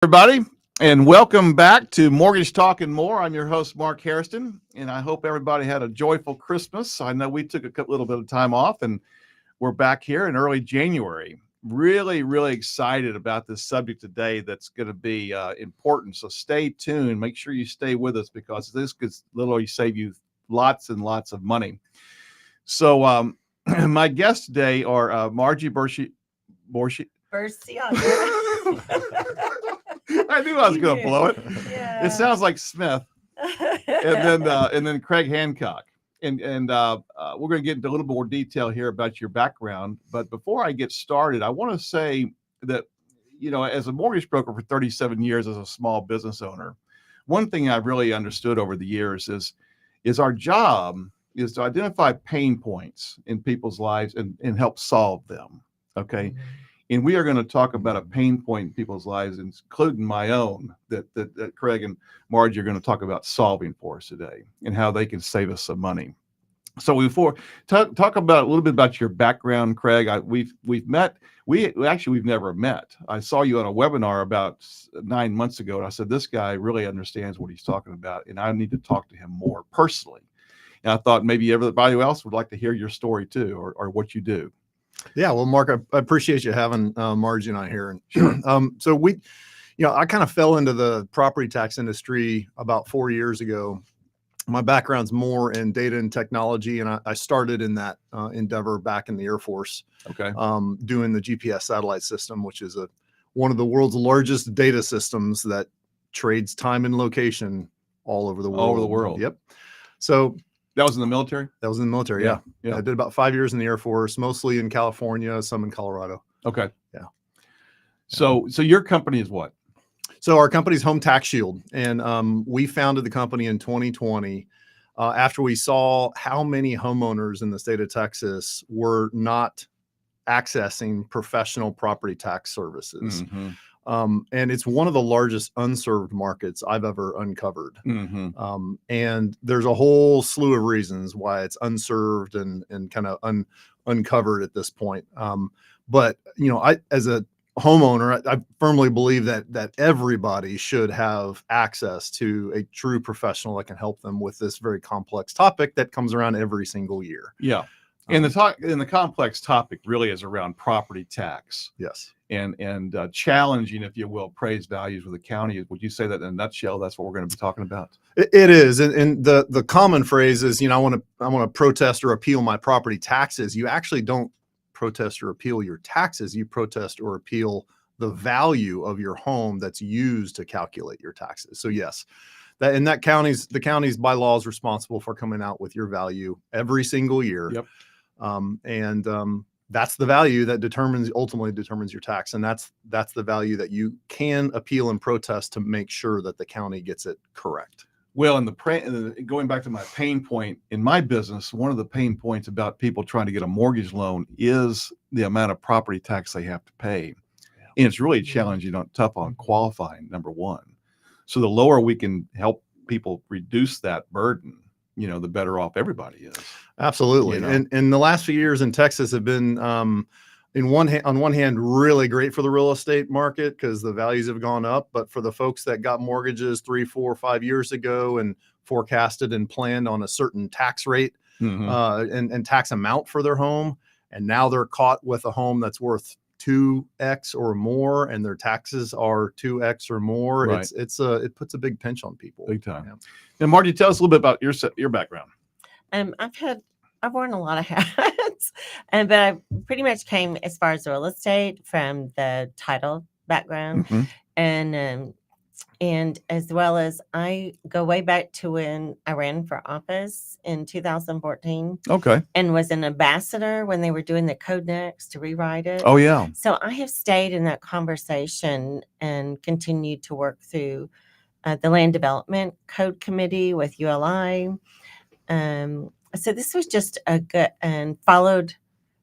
Everybody, and welcome back to Mortgage Talk and More. I'm your host, Mark Hairston, and I hope everybody had a joyful Christmas. I know we took a little bit of time off, and we're back here in early January. Really excited about this subject today that's going to be important. So stay tuned. Make sure you stay with us because this could literally save you lots and lots of money. So my guests today are Margie Bershi. I knew I was going to blow it. Yeah. It sounds like Smith, and then Craig Hancock, and we're going to get into a little more detail here about your background. But before I get started, I want to say that as a mortgage broker for 37 years, as a small business owner, one thing I've really understood over the years is our job is to identify pain points in people's lives and help solve them. Okay. Mm-hmm. And we are going to talk about a pain point in people's lives, including my own, that Craig and Margie are going to talk about solving for us today and how they can save us some money. So before talk about a little bit about your background, Craig. We've met. We've never met. I saw you on a webinar about 9 months ago, and I said, this guy really understands what he's talking about, and I need to talk to him more personally. And I thought maybe everybody else would like to hear your story too, or what you do. Yeah, well, Mark, I appreciate you having Margie and I here. And sure. So I kind of fell into the property tax industry about 4 years ago. My background's more in data and technology, and I started in that endeavor back in the Air Force. Okay. Doing the GPS satellite system, which is one of the world's largest data systems that trades time and location all over the world. All over the world. Yep. So. That was in the military? That was in the military, yeah. I did about 5 years in the Air Force, mostly in California, some in Colorado. Okay. Yeah. So your company is what? So our company's Home Tax Shield, and we founded the company in 2020 after we saw how many homeowners in the state of Texas were not accessing professional property tax services. Mm-hmm. And it's one of the largest unserved markets I've ever uncovered. Mm-hmm. And there's a whole slew of reasons why it's unserved and kind of uncovered at this point. But I, as a homeowner, I firmly believe that everybody should have access to a true professional that can help them with this very complex topic that comes around every single year. Yeah. And the complex topic really is around property tax. Yes. And challenging, if you will, appraised values with the county. Would you say that in a nutshell, that's what we're going to be talking about? It is. And the common phrase is, I want to protest or appeal my property taxes. You actually don't protest or appeal your taxes. You protest or appeal the value of your home that's used to calculate your taxes. So yes, the county's by law is responsible for coming out with your value every single year. Yep. That's the value that ultimately determines your tax. And that's the value that you can appeal and protest to make sure that the county gets it correct. Well, going back to my pain point in my business, one of the pain points about people trying to get a mortgage loan is the amount of property tax they have to pay. Yeah. And it's really challenging, tough on qualifying, number one. So the lower we can help people reduce that burden, the better off everybody is. Absolutely. And the last few years in Texas have been, on one hand, really great for the real estate market because the values have gone up. But for the folks that got mortgages 3, 4, 5 years ago and forecasted and planned on a certain tax rate and tax amount for their home, and now they're caught with a home that's worth 2x or more, and their taxes are 2x or more. Right. It puts a big pinch on people. Big time. Yeah. And Margie, tell us a little bit about your background. I've worn a lot of hats, but I pretty much came as far as real estate from the title background, and as well as I go way back to when I ran for office in 2014. Okay. And was an ambassador when they were doing the Code Next to rewrite it. Oh, yeah. So I have stayed in that conversation and continued to work through the Land Development Code Committee with ULI. So this was just a good, and followed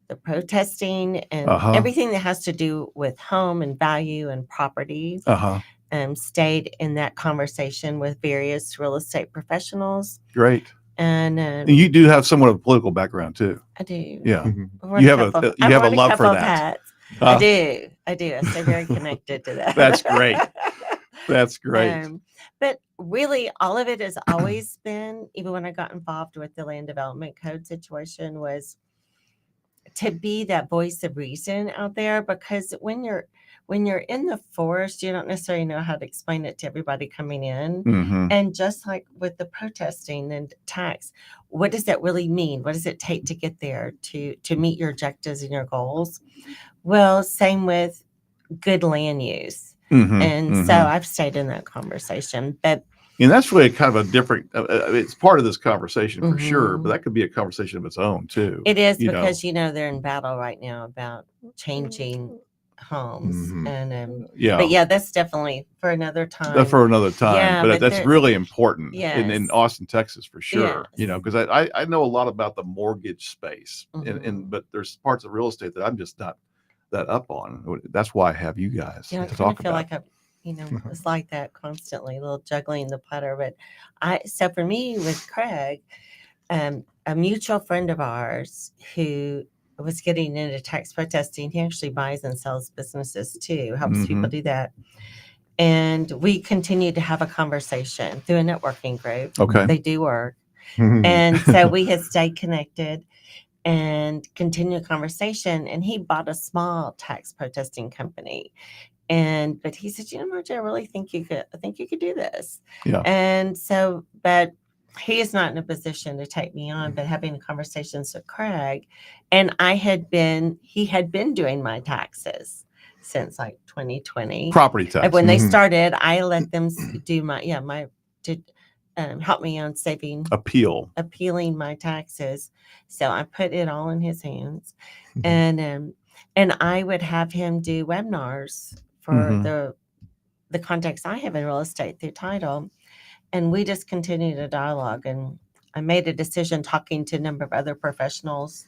the protesting and everything that has to do with home and value and property. Stayed in that conversation with various real estate professionals. Great. And you do have somewhat of a political background too. I do. Yeah. You have a love for that. I do. I stay very connected to that. That's great. That's great. But really, all of it has always been, even when I got involved with the land development code situation, was to be that voice of reason out there. Because when you're in the forest, you don't necessarily know how to explain it to everybody coming in. Mhm. And just like with the protesting and tax, what does that really mean? What does it take to get there to meet your objectives and your goals? Well, same with good land use. Mhm. And so Mhm. I've stayed in that conversation. But And that's really kind of a different. It's part of this conversation for sure, but Mhm. that could be a conversation of its own too. It is You know. because they're in battle right now about changing homes, Mhm. and Yeah. but yeah, that's definitely for another time. That's for another time, Yeah, but but that's there, really important in yes, Austin, Texas, for sure. You know, yes, because I know a lot about the mortgage space, Mhm. but there's parts of real estate that I'm just not that up on. That's why I have you guys I to kind of talk feel about. like it's like that constantly, a little juggling the putter. But so for me with Craig, a mutual friend of ours who was getting into tax protesting, he actually buys and sells businesses too, helps people Mhm. do that. And we continued to have a conversation through a networking group. Okay. They do work. Mhm. And so we had stayed connected and continued conversation. And he bought a small tax protesting company. But he said, Margie, I really think I think you could do this. Yeah. And so, but he is not in a position to take me on, but having conversations with Craig, and he had been doing my taxes since like 2020. Property And tax. when they Mhm. started, I let them do help me on appealing my taxes. So I put it all in his hands, Mhm. and I would have him do webinars for Mhm. the contacts I have in real estate through title, and we just continued a dialogue. And I made a decision, talking to a number of other professionals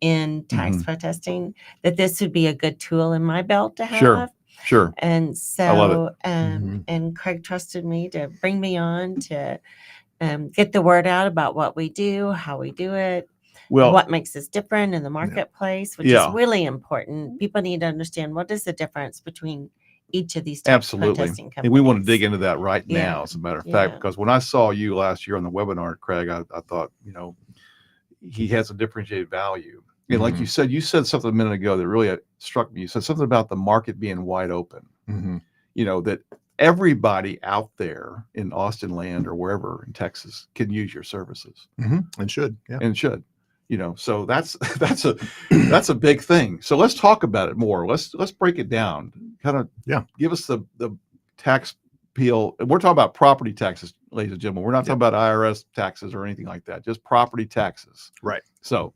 in tax Mhm. protesting, that this would be a good tool in my belt to Sure. have. Sure. And I love it. so, Mhm. and Craig trusted me to bring me on to get the word out about what we do, how we do it, Well, what makes us different in the marketplace, which is yeah, really important. People need to understand what is the difference between each of these tax absolutely. protesting And we want to companies. dig into that right Yeah. now, as a matter of fact, Yeah. because when I saw you last year on the webinar, Craig, I thought, he has a differentiated value. And like you said something a minute ago that really struck me. You said something about the market being wide open. Mhm. That everybody out there in Austin land or wherever in Texas can use your services Mhm. And should. Yeah. and should. So that's that's a big thing. So let's talk about it more. Let's break it down. Kind of give us the tax appeal. We're talking about property taxes, ladies and gentlemen. We're not talking about IRS taxes or anything like that. Just property taxes. Right. So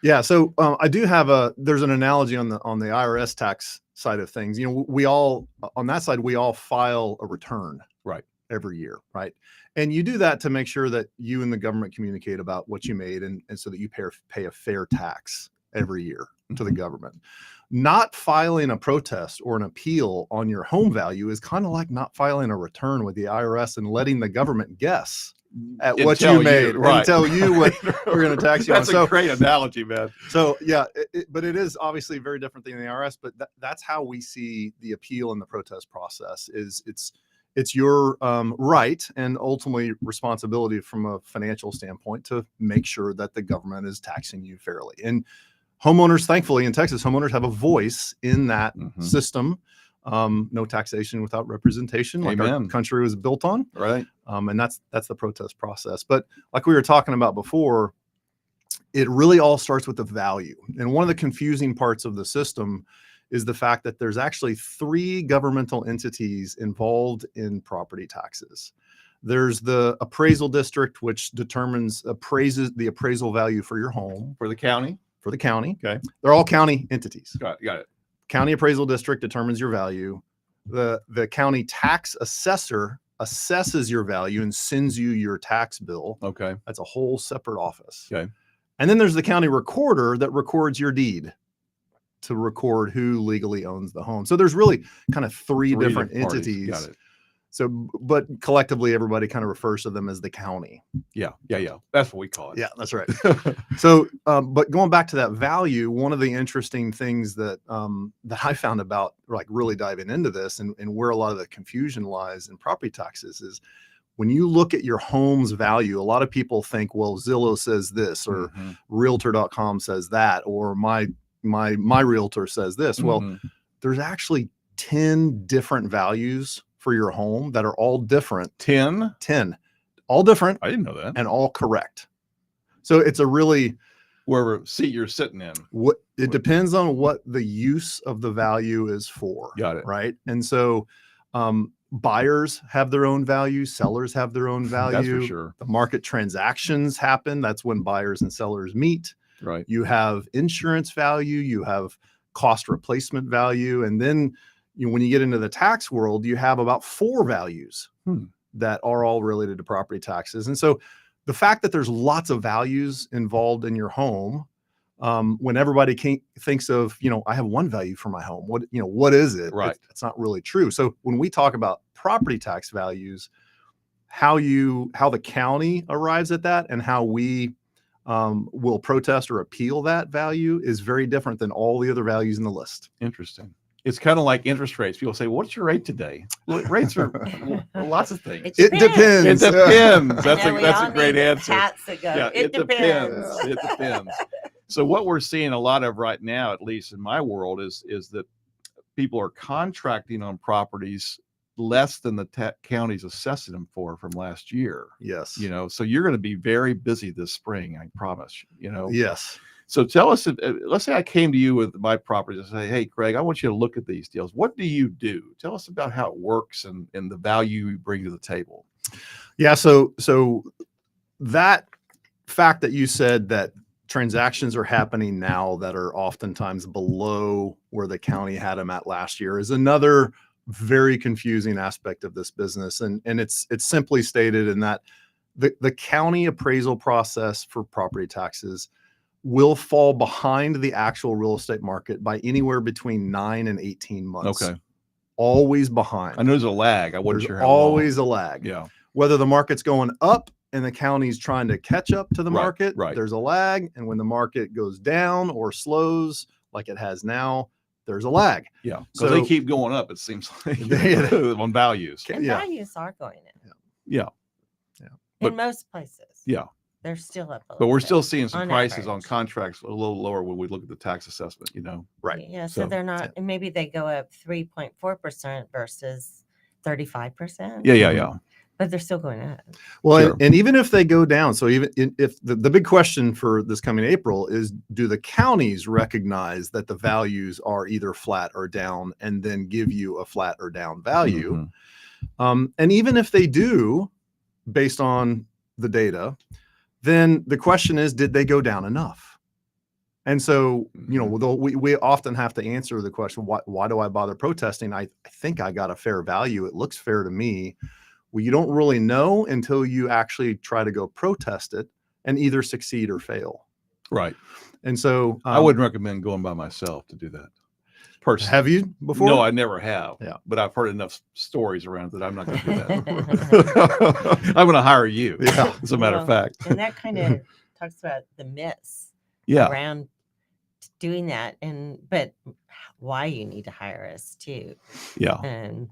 Yeah. So I do have there's an analogy on the IRS tax side of things. We all, on that side, we all file a return right every year. Right. And you do that to make sure that you and the government communicate about what you made, and so that you pay a fair tax every year to the government. Not filing a protest or an appeal on your home value is kind of like not filing a return with the IRS and letting the government guess at what you made and tell you what we're going to tax you That's on. a great analogy, man. So yeah, but it is obviously very different than the IRS. But that's how we see the appeal and the protest process. It's your right and ultimately responsibility from a financial standpoint to make sure that the government is taxing you fairly. And homeowners, thankfully in Texas, homeowners have a voice in that system. No taxation without representation, like our country was built on. Right. And that's the protest process. But like we were talking about before, it really all starts with the value. And one of the confusing parts of the system is the fact that there's actually 3 governmental entities involved in property taxes. There's the appraisal district, which appraises the appraisal value for your home. For the county? For the county. Okay. They're all county entities. Got it. County appraisal district determines your value. The county tax assessor assesses your value and sends you your tax bill. Okay. That's a whole separate office. Okay. And then there's the county recorder that records your deed to record who legally owns the home. So there's really kind of three different entities. Got it. So, but collectively, everybody kind of refers to them as the county. Yeah. That's what we call it. Yeah, that's right. So, but going back to that value, one of the interesting things that that I found about like really diving into this and where a lot of the confusion lies in property taxes is when you look at your home's value, a lot of people think, well, Zillow says this, or realtor.com says that, or my realtor says this. Well, there's actually 10 different values for your home that are all different. 10, all different. I didn't know that. And all correct. So it's a really, wherever seat you're sitting in. It depends on what the use of the value is for. Got it. Right. And so buyers have their own value, sellers have their own value. That's for sure. The market transactions happen. That's when buyers and sellers meet. Right. You have insurance value, you have cost replacement value, and then when you get into the tax world, you have about 4 values that are all related to property taxes. And so the fact that there's lots of values involved in your home, when everybody thinks of, I have one value for my home, what is it? Right. It's not really true. So when we talk about property tax values, how the county arrives at that and how we will protest or appeal that value is very different than all the other values in the list. Interesting. It's kind of like interest rates. People say, "What's your rate today?" Well, rates are lots of things. It depends. It depends. That's a great need answer. hats that go, Yeah, it depends. It depends. So what we're seeing a lot of right now, at least in my world, is that people are contracting on properties less than the county's assessing them for from last year. Yes. So you're going to be very busy this spring, I promise. Yes. So tell us, let's say I came to you with my property and say, "Hey, Craig, I want you to look at these deals. What do you do? Tell us about how it works and the value you bring to the table." Yeah. So that fact that you said that transactions are happening now that are oftentimes below where the county had them at last year is another very confusing aspect of this business. And it's simply stated in that the county appraisal process for property taxes will fall behind the actual real estate market by anywhere between 9 and 18 months. Okay. Always behind. I know there's a lag. I wasn't There's sure how long. always a lag. Yeah. Whether the market's going up and the county's trying to catch up to the Right, market, right. there's a lag. And when the market goes down or slows like it has now, there's a lag. Yeah. So they keep going up, it seems like, on values. And Yeah. values are going in. Yeah. In most places. Yeah. They're still up. But we're still seeing some on prices on average. contracts a little lower when we look at the tax assessment, Right. Yeah. So So- they're not, and maybe they go up 3.4% versus 35%. Yeah. But they're still going up. Well, Sure. and even if they go down, so even if the big question for this coming April is, do the counties recognize that the values are either flat or down and then give you a flat or down value? Mhm. And even if they do, based on the data, then the question is, did they go down enough? And so, we often have to answer the question, why do I bother protesting? I think I got a fair value. It looks fair to me. Well, you don't really know until you actually try to go protest it and either succeed or fail. Right. And so I wouldn't recommend going by myself to do that. Personally. Have you before? No, I never have. Yeah. But I've heard enough stories around that I'm not going to do that. I'm going to hire you. Yeah. As a matter of Well, fact. And that kind of talks about the myths Yeah. around doing that, but why you need to hire us too. Yeah. And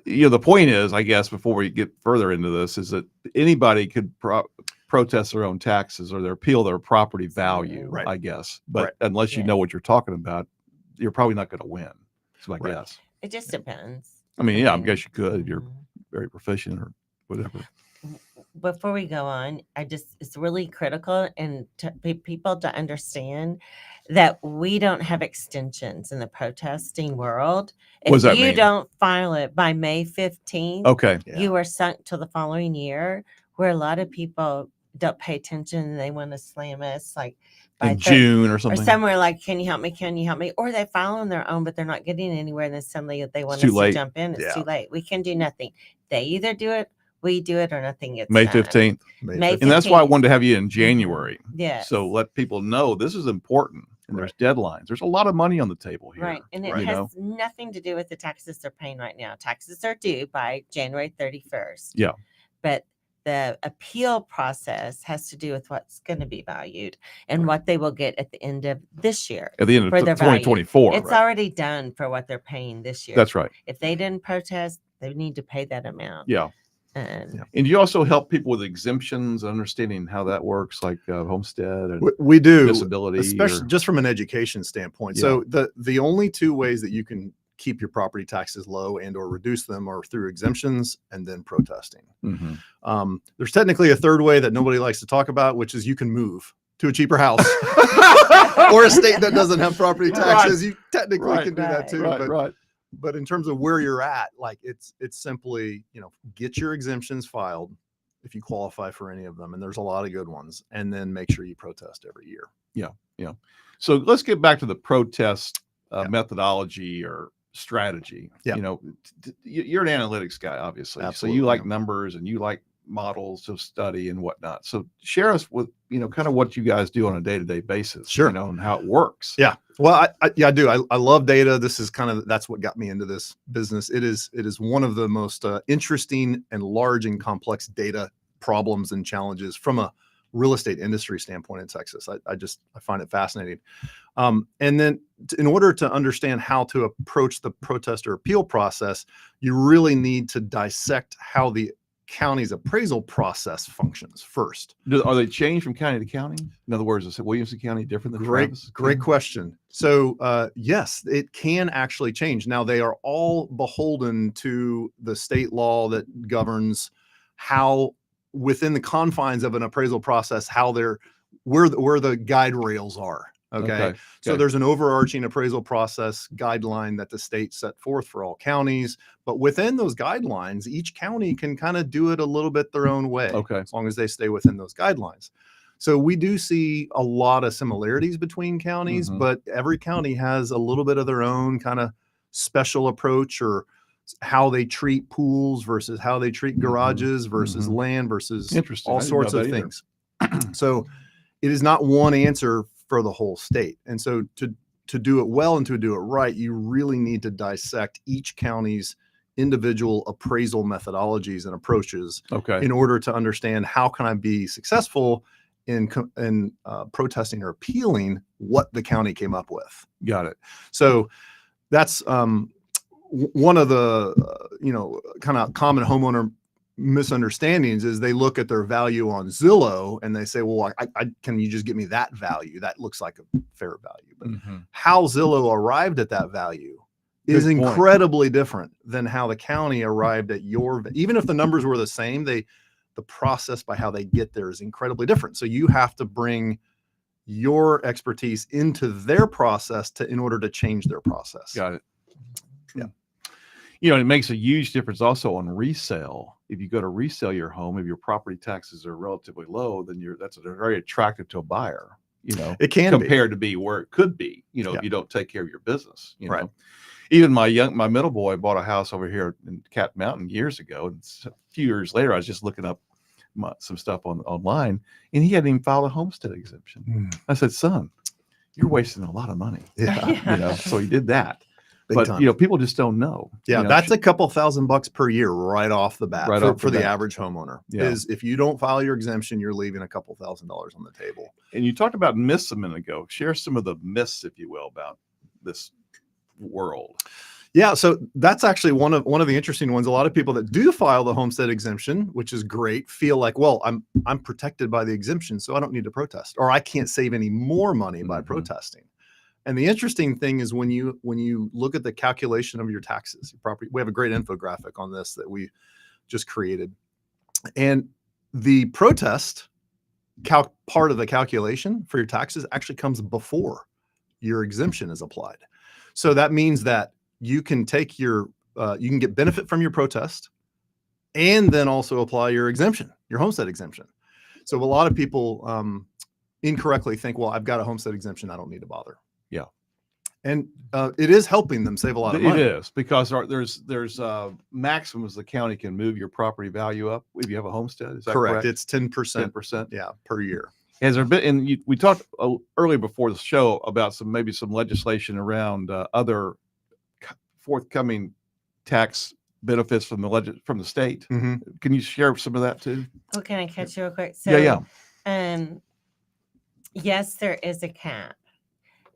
The point is, I guess, before we get further into this, is that anybody could protest their own taxes or appeal their property value, Right. I guess. But Right. unless you know what you're talking about, you're probably not going to win. That's my Right. guess. it just depends. I mean, yeah, I guess you could if you're Mhm. very proficient or whatever. Before we go on, it's really critical and people to understand that we don't have extensions in the protesting world. What does If that you mean? don't file it by May 15th, Okay. Yeah. you are sunk till the following year, where a lot of people don't pay attention and they want to slam us like by In June or something. or somewhere like, can you help me? Can you help me? Or they file on their own, but they're not getting anywhere. And then suddenly they want too us late. to jump in. It's Yeah. too late. We can do nothing. They either do it, we do it, or nothing gets May done. 15th. May And that's why I 15th. wanted to have you in January. Yeah. So let people know this is important. and there's deadlines. There's a lot of money on the table here. Right. And it you has know? nothing to do with the taxes they're paying right now. Taxes are due by January 31st. Yeah. But the appeal process has to do with what's going to be valued and what they will get at the end of this year. At the end for of their value. 2024. It's right? already done for what they're paying this year. That's right. If they didn't protest, they need to pay that amount. Yeah. And And you also help people with exemptions, understanding how that works, like homestead and We do, disability. especially just from an education standpoint. Yeah. So the only two ways that you can keep your property taxes low and or reduce them are through exemptions and then protesting. There's technically a third way that nobody likes to talk about, which is you can move to a cheaper house or a state that doesn't have property taxes. You technically can do that too. But in terms of where you're at, like it's simply, get your exemptions filed if you qualify for any of them. And there's a lot of good ones. And then make sure you protest every year. Yeah. So let's get back to the protest methodology or strategy. Yeah. You're an analytics guy, obviously. Absolutely. So you like numbers and you like models of study and whatnot. So share us with, kind of what you guys do on a day-to-day basis, Sure. And how it works. Yeah. Well, I do. I love data. This is that's what got me into this business. It is one of the most interesting and large and complex data problems and challenges from a real estate industry standpoint in Texas. I find it fascinating. And then in order to understand how to approach the protest or appeal process, you really need to dissect how the county's appraisal process functions first. Are they changed from county to county? In other words, is Williamson County different than Travis? Great question. So yes, it can actually change. Now they are all beholden to the state law that governs how within the confines of an appraisal process, where the guide rails are. Okay. So there's an overarching appraisal process guideline that the state set forth for all counties, but within those guidelines, each county can kind of do it a little bit their own way. Okay. As long as they stay within those guidelines. So we do see a lot of similarities between counties, but every county has a little bit of their own kind of special approach, or how they treat pools versus how they treat garages versus land versus all sorts of things. So it is not one answer for the whole state. And so to do it well and to do it right, you really need to dissect each county's individual appraisal methodologies and approaches in order to understand how can I be successful in protesting or appealing what the county came up with. Got it. So that's one of the kind of common homeowner misunderstandings is they look at their value on Zillow and they say, well, I can you just give me that value? That looks like a fair value. But how Zillow arrived at that value is incredibly different than how the county arrived at even if the numbers were the same, the process by how they get there is incredibly different. So you have to bring your expertise into their process in order to change their process. Got it. Yeah. It makes a huge difference also on resale. If you go to resell your home, if your property taxes are relatively low, then that's very attractive to a buyer, it can compared to be where it could be, if you don't take care of your business, right. know. Even my middle boy bought a house over here in Cat Mountain years ago. And a few years later, I was just looking up some stuff online, and he hadn't even filed a homestead exemption. I said, son, you're wasting a lot of money. So he did that. Big time. People just don't know. Yeah, that's a couple $1,000 per year right off the bat for the bat. average homeowner. Is if you don't file your exemption, you're leaving a couple $1,000 on the table. And you talked about myths a minute ago. Share some of the myths, if you will, about this world. Yeah, so that's actually one of the interesting ones. A lot of people that do file the homestead exemption, which is great, feel like, well, I'm protected by the exemption, so I don't need to protest, or I can't save any more money by protesting. And the interesting thing is when you look at the calculation of your taxes, your property, we have a great infographic on this that we just created. And the protest part of the calculation for your taxes actually comes before your exemption is applied. So that means that you can take you can get benefit from your protest and then also apply your exemption, your homestead exemption. So a lot of people incorrectly think, well, I've got a homestead exemption, I don't need to bother. Yeah. And it is helping them save a lot of money. It is, because there's maximums the county can move your property value up if you have a homestead. Is that correct? It's 10%. 10%. Yeah, per year. Has there been, and we talked earlier before the show about maybe some legislation around other forthcoming tax benefits from the state. Mm-hmm. Can you share some of that too? Oh, can I catch you real quick? Yeah. Yes, there is a cap.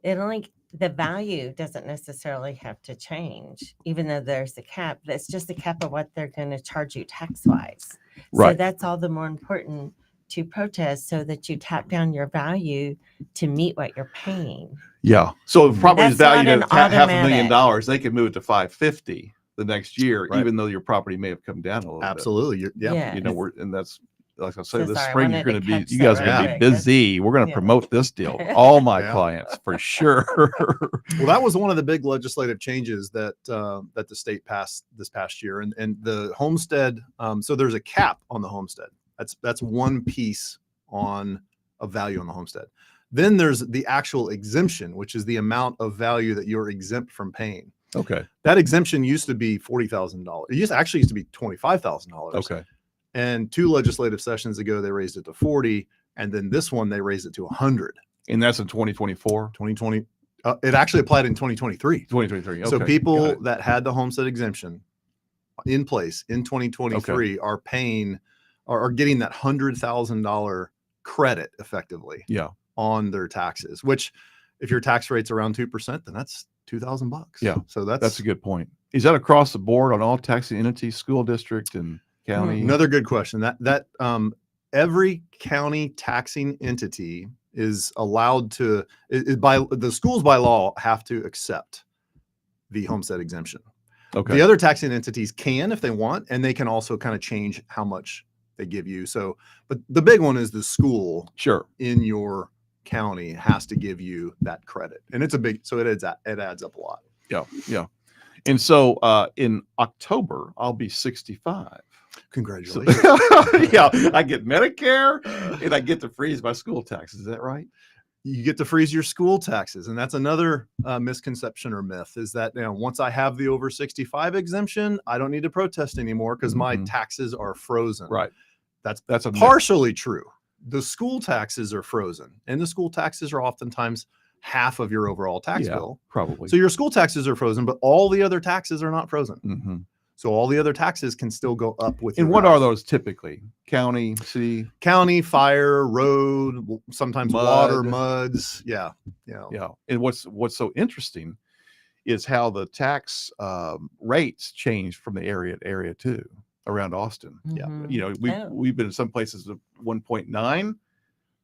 The value doesn't necessarily have to change, even though there's a cap. That's just a cap of what they're going to charge you tax wise. So Right. that's all the more important to protest, so that you tap down your value to meet what you're paying. Yeah. So if property is That's not valued an at $500,000, automatic. they can move it to 550 the next year, Right. even though your property may have come down a little Absolutely. bit. Yeah. You know, and that's, like I say, So this sorry, I spring wanted to catch you that guys are real going to be quick. busy. We're going to Yeah. promote this deal. All my Yeah. clients for sure. Well, that was one of the big legislative changes that that the state passed this past year, and the homestead. So there's a cap on the homestead. That's one piece on of value on the homestead. Then there's the actual exemption, which is the amount of value that you're exempt from paying. Okay. That exemption used to be $40,000. It used to be $25,000. Okay. And 2 legislative sessions ago, they raised it to 40, and then this one they raised it to 100. And that's in 2024, 2020. It actually applied in 2023. 2023. Okay. So Got people it. that had the homestead exemption in place in 2023 are paying, are getting that $100,000 credit effectively Yeah. on their taxes. Which, if your tax rate's around 2%, then that's $2,000. Yeah. So That's a good point. Is that across the board on all taxing entities, school district and county? Another good question. That every county taxing entity is allowed to, by the schools by law have to accept the homestead exemption. Okay. The other taxing entities can if they want, and they can also kind of change how much they give you. So, but the big one is the school Sure. in your county has to give you that credit, and it's a big, so it adds up a lot. Yeah. Yeah. And so in October, I'll be 65. Congratulations. Yeah, I get Medicare and I get to freeze my school taxes. Is that right? You get to freeze your school taxes, and that's another misconception or myth, is that, you know, once I have the over 65 exemption, I don't need to protest anymore because my taxes are frozen. Right. That's a myth. partially true. The school taxes are frozen, and the school taxes are oftentimes half of your overall tax bill. Probably. So your school taxes are frozen, but all the other taxes are not frozen. Mm-hmm. So all the other taxes can still go up with. And your what house. are those typically? County, city? County, fire, road, sometimes Mud. water, muds. Yeah. Yeah. Yeah. And what's so interesting is how the tax rates change from the area to area too, around Austin. Yeah. Mhm. You know, we've been in some places of 1.9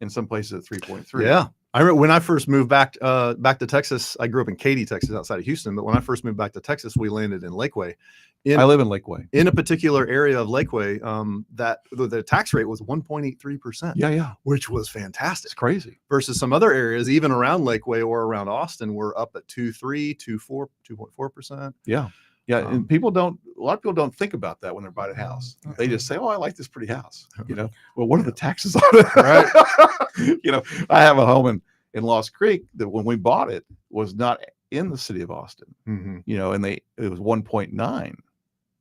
and some places at 3.3. Yeah. I remember when I first moved back to Texas. I grew up in Katy, Texas, outside of Houston. But when I first moved back to Texas, we landed in Lakeway. I live in Lakeway. In a particular area of Lakeway, that the tax rate was 1.83%. Yeah. Which was fantastic. It's crazy. Versus some other areas, even around Lakeway or around Austin, we're up at 2.4%. Yeah. Yeah. And a lot of people don't think about that when they're buying a house. They just say, oh, I like this pretty house. You know, well, what are the taxes on it? Right. You know, I have a home in Lost Creek that when we bought it was not in the city of Austin, Mm-hmm. you know, and it was 1.9.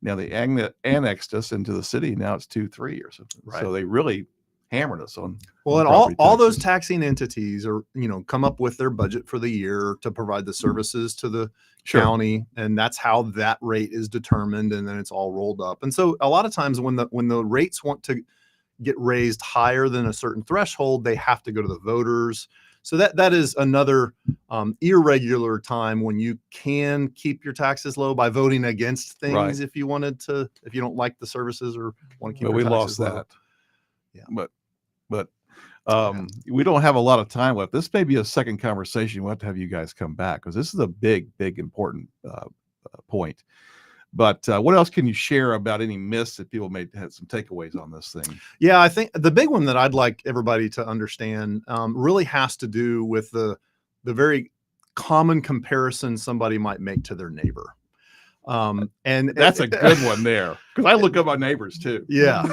Now they annexed us into the city. Now it's 2.3 or something. Right. So they really hammered us on. Well, and property all those taxes. taxing entities are, you know, come up with their budget for the year to provide the services to the Sure. county, and that's how that rate is determined, and then it's all rolled up. And so a lot of times when the rates want to get raised higher than a certain threshold, they have to go to the voters. So that is another irregular time when you can keep your taxes low by voting against things. Right. If you don't like the services or want to keep But your we lost taxes low. that. Yeah. But we don't have a lot of time left. This may be a second conversation. We'll have to have you guys come back because this is a big, important point. But what else can you share about any myths that people may have some takeaways on this thing? Yeah, I think the big one that I'd like everybody to understand really has to do with the very common comparison somebody might make to their neighbor. And That's a good one there because I look at my neighbors too. Yeah.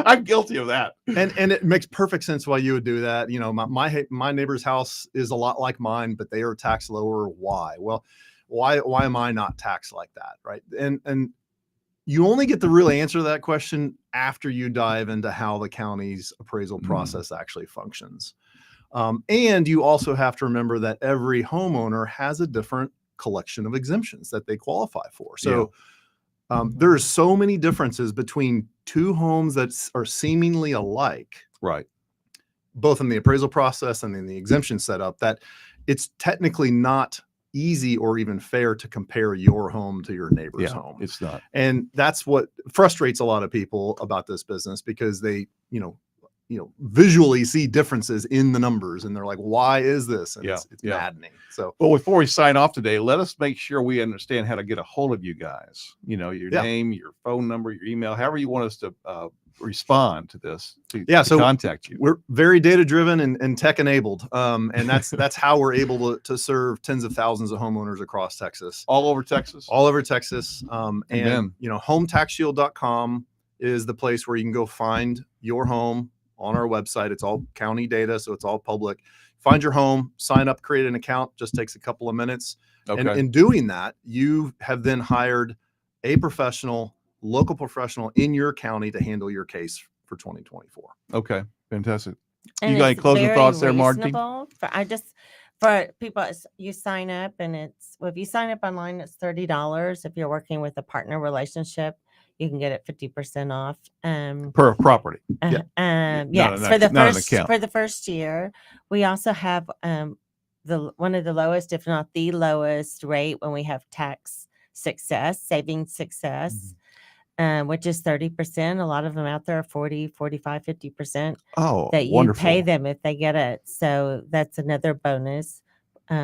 I'm guilty of that. And it makes perfect sense why you would do that. You know, my neighbor's house is a lot like mine, but they are taxed lower. Why? Well, why am I not taxed like that? Right. And you only get the real answer to that question after you dive into how the county's appraisal process actually functions. And you also have to remember that every homeowner has a different collection of exemptions that they qualify for. So there's so many differences between two homes that are seemingly alike, Right. both in the appraisal process and in the exemption setup, that it's technically not easy or even fair to compare your home to your neighbor's home. It's not. And that's what frustrates a lot of people about this business, because they, visually see differences in the numbers and they're like, why is this? And it's maddening. So, well, before we sign off today, let us make sure we understand how to get a hold of you guys. Your name, your phone number, your email, however you want us to respond to this, to contact you. We're very data driven and tech enabled. And that's how we're able to serve tens of thousands of homeowners across Texas. All over Texas? All over Texas. And hometaxshield.com is the place where you can go find your home on our website. It's all county data, so it's all public. Find your home, sign up, create an account, just takes a couple of minutes. Okay. And in doing that, you have then hired a local professional in your county to handle your case for 2024. Okay, fantastic. And you got any it's closing very thoughts there, Marty? reasonable. For people, you sign up and if you sign up online, it's $30. If you're working with a partner relationship, you can get it 50% off. Per property. Yes, for the first year. We also have one of the lowest, if not the lowest rate when we have tax success, savings success, which is 30%. A lot of them out there are 40, 45, 50% that you pay them if they get it. So that's another bonus.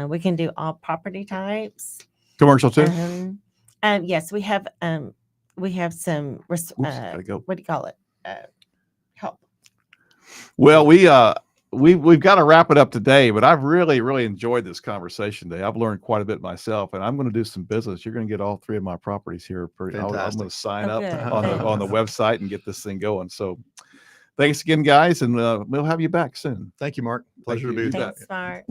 We can do all property types. Commercial too? Yes, we have some, what do you call it? Help. Well, we've got to wrap it up today, but I've really, really enjoyed this conversation today. I've learned quite a bit myself, and I'm going to do some business. You're going to get all three of my properties here. I'm going to sign up on the website and get this thing going. So thanks again, guys, and we'll have you back soon. Thank you, Mark. Pleasure to be with you. Thanks, Mark.